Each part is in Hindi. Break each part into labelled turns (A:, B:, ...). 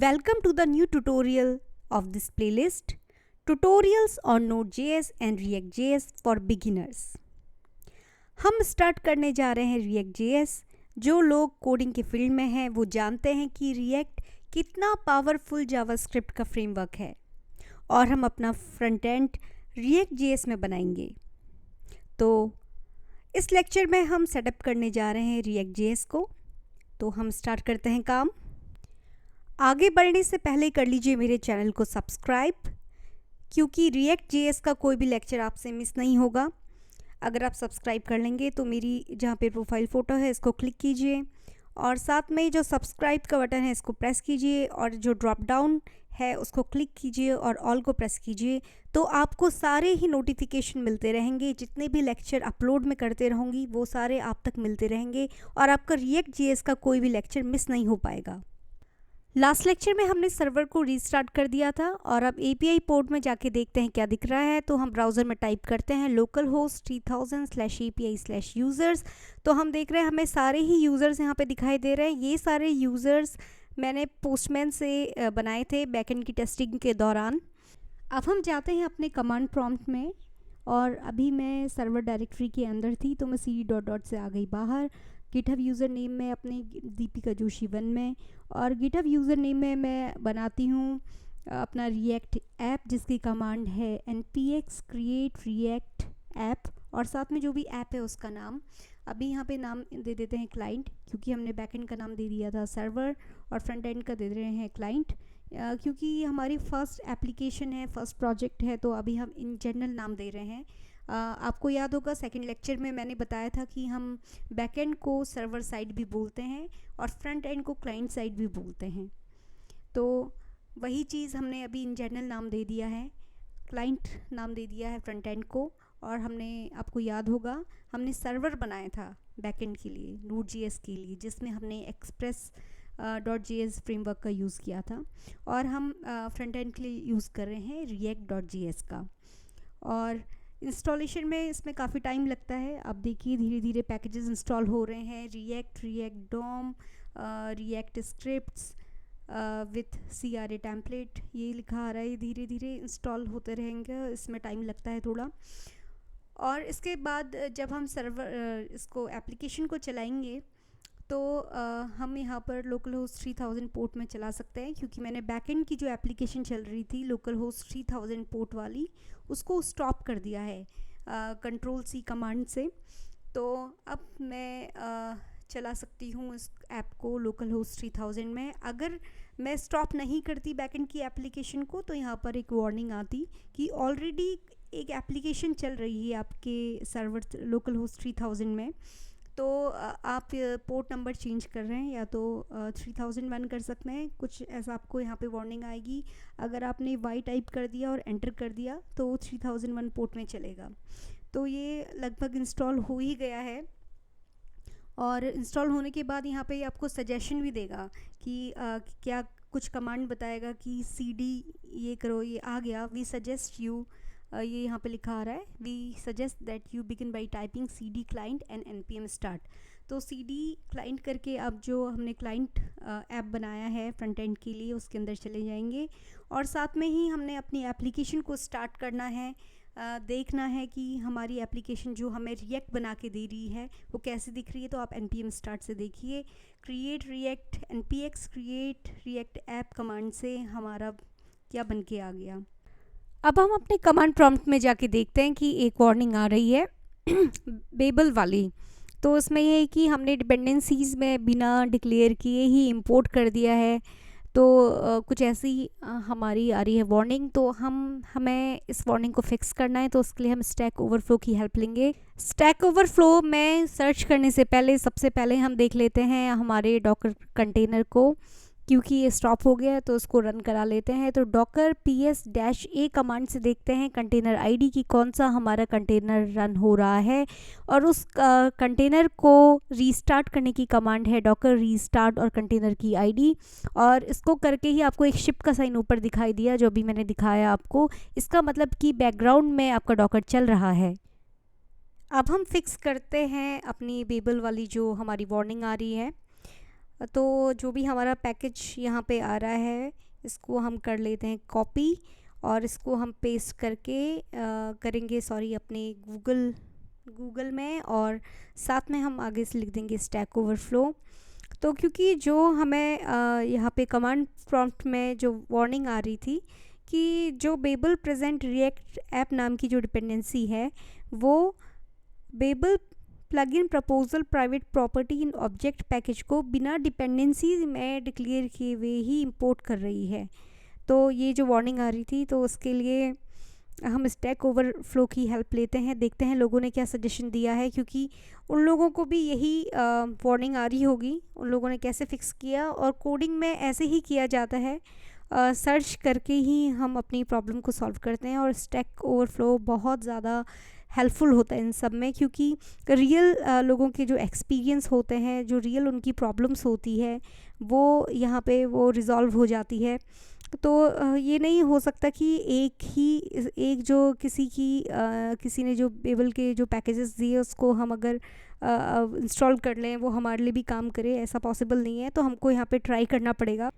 A: Welcome to the new tutorial of this playlist, Tutorials on Node.js and React.js for Beginners। हम स्टार्ट करने जा रहे हैं React.js। जो लोग कोडिंग के फील्ड में हैं वो जानते हैं कि React कितना पावरफुल जावास्क्रिप्ट का फ्रेमवर्क है और हम अपना फ्रंट एंड React.js में बनाएंगे। तो इस लेक्चर में हम सेटअप करने जा रहे हैं React.js को। तो हम स्टार्ट करते हैं काम। आगे बढ़ने से पहले कर लीजिए मेरे चैनल को सब्सक्राइब, क्योंकि React.js का कोई भी लेक्चर आपसे मिस नहीं होगा। अगर आप सब्सक्राइब कर लेंगे तो मेरी जहाँ पे प्रोफाइल फ़ोटो है इसको क्लिक कीजिए और साथ में जो सब्सक्राइब का बटन है इसको प्रेस कीजिए और जो ड्रॉप डाउन है उसको क्लिक कीजिए और ऑल को प्रेस कीजिए। तो आपको सारे ही नोटिफिकेशन मिलते रहेंगे। जितने भी लेक्चर अपलोड में करते रहूँगी वो सारे आप तक मिलते रहेंगे और आपका React.js का कोई भी लेक्चर मिस नहीं हो पाएगा। लास्ट लेक्चर में हमने सर्वर को रीस्टार्ट कर दिया था और अब API पोर्ट में जाके देखते हैं क्या दिख रहा है। तो हम ब्राउज़र में टाइप करते हैं localhost 3000/API/users। तो हम देख रहे हैं हमें सारे ही यूज़र्स यहाँ पे दिखाई दे रहे हैं। ये सारे यूज़र्स मैंने पोस्टमैन से बनाए थे बैकएंड की टेस्टिंग के दौरान। अब हम जाते हैं अपने कमांड प्रॉम्प्ट में और अभी मैं सर्वर डायरेक्टरी के अंदर थी तो मैं cd से आ गई बाहर। गिटहब यूज़र नेम में अपने दीपिका जोशी 1 में और गिटहब यूज़र नेम में मैं बनाती हूँ अपना रिएक्ट ऐप, जिसकी कमांड है npx create react app और साथ में जो भी ऐप है उसका नाम अभी यहाँ पे नाम दे देते हैं क्लाइंट, क्योंकि हमने बैकएंड का नाम दे दिया था सर्वर और फ्रंट एंड का दे रहे हैं क्लाइंट, क्योंकि हमारी फर्स्ट एप्लीकेशन है, फर्स्ट प्रोजेक्ट है, तो अभी हम इन जनरल नाम दे रहे हैं। आपको याद होगा सेकंड लेक्चर में मैंने बताया था कि हम बैकएंड को सर्वर साइड भी बोलते हैं और फ्रंट एंड को क्लाइंट साइड भी बोलते हैं। तो वही चीज़ हमने अभी इन जनरल नाम दे दिया है, क्लाइंट नाम दे दिया है फ्रंट एंड को। और हमने, आपको याद होगा, हमने सर्वर बनाया था बैकएंड के लिए, Node.js के लिए, जिसमें हमने express.js फ्रेमवर्क का यूज़ किया था और हम फ्रंट एंड के लिए यूज़ कर रहे हैं React.js का। और इंस्टॉलेशन में इसमें काफ़ी टाइम लगता है। अब देखिए धीरे धीरे पैकेजेस इंस्टॉल हो रहे हैं। React DOM, React scripts with CRA template, ये लिखा आ रहा है। धीरे धीरे इंस्टॉल होते रहेंगे, इसमें टाइम लगता है थोड़ा। और इसके बाद जब हम सर्वर इसको एप्लीकेशन को चलाएंगे तो हम यहाँ पर लोकल होस्ट 3000 पोर्ट में चला सकते हैं, क्योंकि मैंने बैकएंड की जो एप्लीकेशन चल रही थी लोकल होस्ट 3000 पोर्ट वाली उसको स्टॉप कर दिया है Ctrl+C कमांड से। तो अब मैं चला सकती हूँ इस ऐप को लोकल होस्ट 3000 में। अगर मैं स्टॉप नहीं करती बैकएंड की एप्लीकेशन को तो यहाँ पर एक वार्निंग आती कि ऑलरेडी एक एप्लीकेशन चल रही है आपके सर्वर लोकल होस्ट 3000 में, तो आप पोर्ट नंबर चेंज कर रहे हैं या तो 3001 कर सकते हैं, कुछ ऐसा आपको यहाँ पे वार्निंग आएगी। अगर आपने y टाइप कर दिया और एंटर कर दिया तो 3001 पोर्ट में चलेगा। तो ये लगभग इंस्टॉल हो ही गया है और इंस्टॉल होने के बाद यहाँ पे आपको सजेशन भी देगा कि क्या कुछ कमांड बताएगा कि cd ये करो, ये आ गया। वी सजेस्ट यू, ये यहाँ पे लिखा आ रहा है, we suggest that you begin by typing cd client and npm start। तो cd client करके अब जो हमने क्लाइंट ऐप बनाया है फ्रंट एंड के लिए उसके अंदर चले जाएंगे और साथ में ही हमने अपनी एप्लीकेशन को स्टार्ट करना है। देखना है कि हमारी एप्लीकेशन जो हमें रिएक्ट बना के दे रही है वो कैसे दिख रही है। तो आप npm start से देखिए। Create react npx create react app command से हमारा क्या बन के आ गया। अब हम अपने कमांड प्रॉम्प्ट में जाके देखते हैं कि एक वार्निंग आ रही है बेबल वाली। तो इसमें ये है कि हमने डिपेंडेंसीज़ में बिना डिक्लेयर किए ही इंपोर्ट कर दिया है। तो कुछ ऐसी हमारी आ रही है वार्निंग। तो हमें इस वार्निंग को फिक्स करना है, तो उसके लिए हम स्टैक ओवरफ्लो की हेल्प लेंगे। स्टैक ओवरफ्लो में सर्च करने से पहले सबसे पहले हम देख लेते हैं हमारे डॉकर कंटेनर को, क्योंकि ये स्टॉप हो गया है तो उसको रन करा लेते हैं। तो docker ps-a कमांड से देखते हैं कंटेनर आईडी की कौन सा हमारा कंटेनर रन हो रहा है और उस कंटेनर को रीस्टार्ट करने की कमांड है docker restart और कंटेनर की आईडी। और इसको करके ही आपको एक शिप का साइन ऊपर दिखाई दिया जो भी मैंने दिखाया आपको। इसका मतलब कि बैकग्राउंड में आपका डॉकर चल रहा है। अब हम फिक्स करते हैं अपनी बेबल वाली जो हमारी वार्निंग आ रही है। तो जो भी हमारा पैकेज यहाँ पे आ रहा है इसको हम कर लेते हैं कॉपी, और इसको हम पेस्ट करके करेंगे अपने गूगल में, और साथ में हम आगे से लिख देंगे स्टैक ओवरफ्लो। तो क्योंकि जो हमें यहाँ पे कमांड प्रॉम्प्ट में जो वार्निंग आ रही थी कि जो बेबल प्रेजेंट रिएक्ट ऐप नाम की जो डिपेंडेंसी है वो Babel plugin proposal private property in object package को बिना डिपेंडेंसी में डिक्लेयर किए हुए ही इंपोर्ट कर रही है। तो ये जो वार्निंग आ रही थी, तो उसके लिए हम स्टैक ओवरफ्लो की हेल्प लेते हैं, देखते हैं लोगों ने क्या सजेशन दिया है, क्योंकि उन लोगों को भी यही वार्निंग आ रही होगी, उन लोगों ने कैसे फिक्स किया। और कोडिंग में ऐसे ही किया जाता है, सर्च करके ही हम अपनी प्रॉब्लम को सॉल्व करते हैं। और स्टैक ओवरफ्लो बहुत ज़्यादा हेल्पफुल होता है इन सब में, क्योंकि रियल लोगों के जो एक्सपीरियंस होते हैं, जो रियल उनकी प्रॉब्लम्स होती है, वो यहाँ पे वो रिज़ॉल्व हो जाती है। तो ये नहीं हो सकता कि एक जो किसी ने जो बेबल के जो पैकेजेस दिए उसको हम अगर इंस्टॉल कर लें वो हमारे लिए भी काम करे, ऐसा पॉसिबल नहीं है। तो हमको यहाँ पे ट्राई करना पड़ेगा।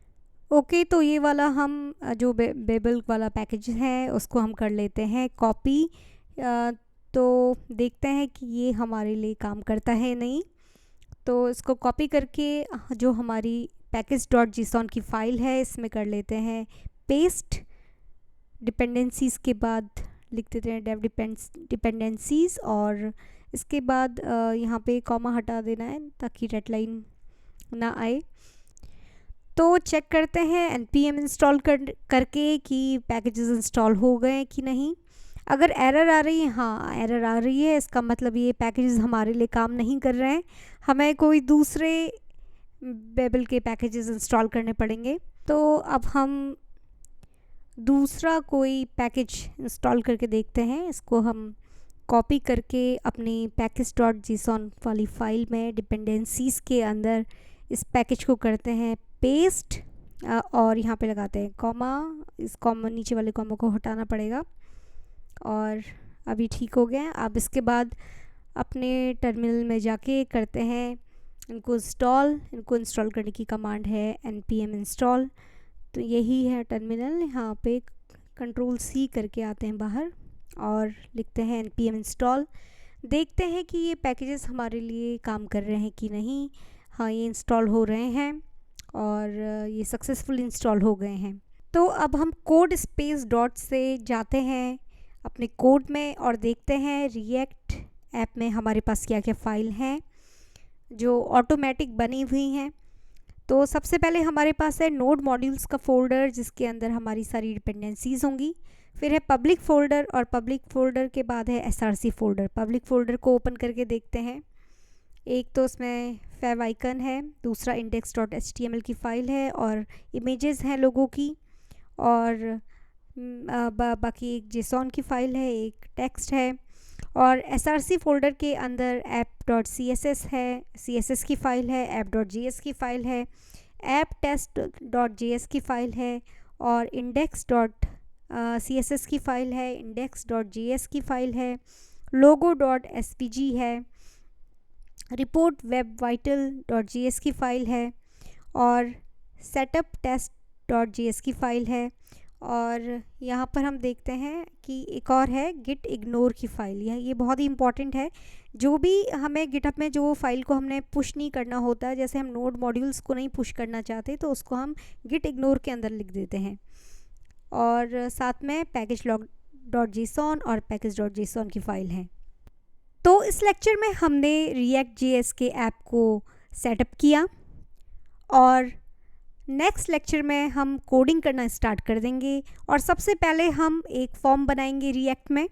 A: ओके, तो ये वाला हम जो बेबल वाला पैकेज है उसको हम कर लेते हैं कॉपी। तो देखते हैं कि ये हमारे लिए काम करता है नहीं। तो इसको कॉपी करके जो हमारी package.json की फ़ाइल है इसमें कर लेते हैं पेस्ट। डिपेंडेंसीज़ के बाद लिख देते हैं डेव डिपेंडेंसीज़, और इसके बाद यहाँ पे कॉमा हटा देना है ताकि रेड लाइन ना आए। तो चेक करते हैं npm इंस्टॉल करके कि पैकेजेस इंस्टॉल हो गए कि नहीं। अगर एरर आ रही है, हाँ एरर आ रही है, इसका मतलब ये पैकेजेस हमारे लिए काम नहीं कर रहे हैं, हमें कोई दूसरे बेबल के पैकेजेस इंस्टॉल करने पड़ेंगे। तो अब हम दूसरा कोई पैकेज इंस्टॉल करके देखते हैं। इसको हम कॉपी करके अपनी package.json वाली फ़ाइल में डिपेंडेंसीज़ के अंदर इस पैकेज को करते हैं पेस्ट, और यहाँ पे लगाते हैं कॉमा। इस कॉमा नीचे वाले कॉमा को हटाना पड़ेगा, और अभी ठीक हो गया। अब इसके बाद अपने टर्मिनल में जाके करते हैं इनको इंस्टॉल करने की कमांड है npm इंस्टॉल। तो यही है टर्मिनल, यहाँ पे Ctrl+C करके आते हैं बाहर और लिखते हैं npm इंस्टॉल। देखते हैं कि ये पैकेजेस हमारे लिए काम कर रहे हैं कि नहीं। हाँ, ये इंस्टॉल हो रहे हैं और ये सक्सेसफुल इंस्टॉल हो गए हैं। तो अब हम कोड स्पेस डॉट से जाते हैं अपने कोड में और देखते हैं रिएक्ट ऐप में हमारे पास क्या क्या फ़ाइल हैं जो ऑटोमेटिक बनी हुई हैं। तो सबसे पहले हमारे पास है नोड मॉड्यूल्स का फ़ोल्डर जिसके अंदर हमारी सारी डिपेंडेंसीज़ होंगी। फिर है पब्लिक फ़ोल्डर, और पब्लिक फ़ोल्डर के बाद है src फ़ोल्डर। पब्लिक फ़ोल्डर को ओपन करके देखते हैं। एक तो उसमें favicon है, दूसरा index.html की फ़ाइल है और इमेजेस हैं लोगों की, और बाकी एक JSON की फ़ाइल है, एक टेक्स्ट है। और src फ़ोल्डर के अंदर app.css है, css की फ़ाइल है, app.js की फ़ाइल है, apptest.js की फ़ाइल है, और index.css की फ़ाइल है, index.js की फ़ाइल है, logo.svg है, report web vital.js की फ़ाइल है, और setup test.js की फ़ाइल है। और यहाँ पर हम देखते हैं कि एक और है git ignore की फ़ाइल। ये बहुत ही इंपॉर्टेंट है। जो भी हमें गिटहब में जो फाइल को हमने पुश नहीं करना होता, जैसे हम नोड मॉड्यूल्स को नहीं पुश करना चाहते तो उसको हम git ignore के अंदर लिख देते हैं। और साथ में packagelog.json और package.json की फ़ाइल है। तो इस लेक्चर में हमने React.js के ऐप को सेटअप किया, और नेक्स्ट लेक्चर में हम कोडिंग करना स्टार्ट कर देंगे। और सबसे पहले हम एक फॉर्म बनाएंगे रिएक्ट में।